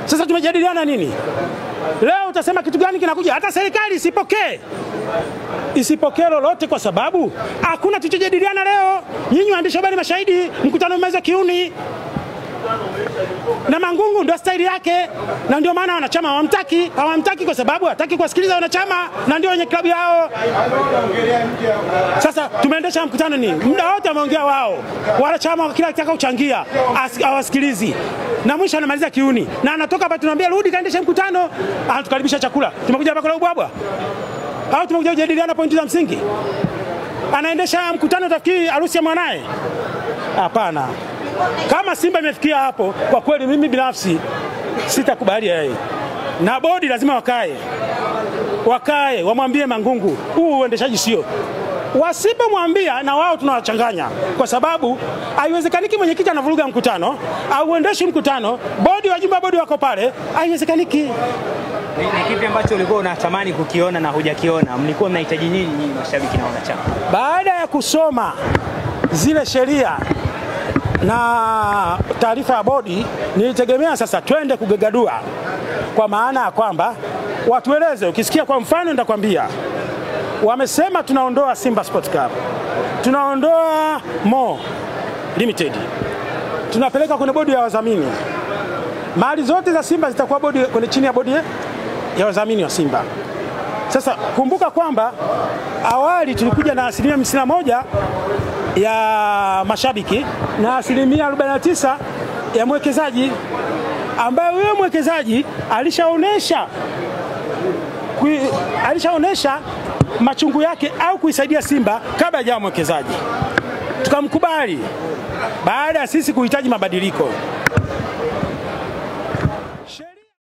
Sasa tumejadiliana nini? Leo utasema kitu gani kinakuja? Hata serikali isipokee lolote, kwa sababu hakuna tuchojadiliana leo. Nyinyi waandishi habari mashahidi, mkutano umeweza kiuni. Na Mangungu ndio staili yake, na ndio maana wanachama hawamtaki kwa sababu hataki kusikiliza wanachama, na ndio wenye klabu yao. Sasa tumeendesha mkutano ni muda wote wameongea wao. Wanachama kila kitaka kuchangia hawasikilizi. Na mwisho anamaliza kiuni. Na anatoka hapa tunamwambia rudi kaendesha mkutano, anatukaribisha chakula. Tumekuja hapa kwa ubwabwa. Au tumekuja kujadiliana pointi za msingi? Anaendesha mkutano tafikiri harusi ya mwanae? Hapana. Kama Simba imefikia hapo, kwa kweli mimi binafsi sitakubali yeye. Na bodi lazima wakae wamwambie Mangungu, huu uendeshaji sio. Wasipomwambia na wao tunawachanganya, kwa sababu haiwezekaniki mwenyekiti anavuruga mkutano au uendeshi mkutano, wajumbe wa bodi wako pale, haiwezekaniki. Ni kipi ambacho ulikuwa unatamani kukiona na hujakiona? Mlikuwa mnahitaji nini mashabiki na wanachama? Baada ya kusoma zile sheria na taarifa ya bodi, nilitegemea sasa twende kugegadua, kwa maana ya kwamba watueleze. Ukisikia kwa mfano nitakwambia wamesema tunaondoa Simba Sports Club, tunaondoa Mo Limited, tunapeleka kwenye bodi ya wadhamini. Mali zote za Simba zitakuwa kwenye chini ya bodi ya wadhamini wa Simba. Sasa kumbuka kwamba awali tulikuja na 51% ya mashabiki na 49% ya mwekezaji, ambaye huyo mwekezaji alishaonesha machungu yake au kuisaidia Simba kabla hajawa mwekezaji. Tukamkubali baada ya sisi kuhitaji mabadiliko.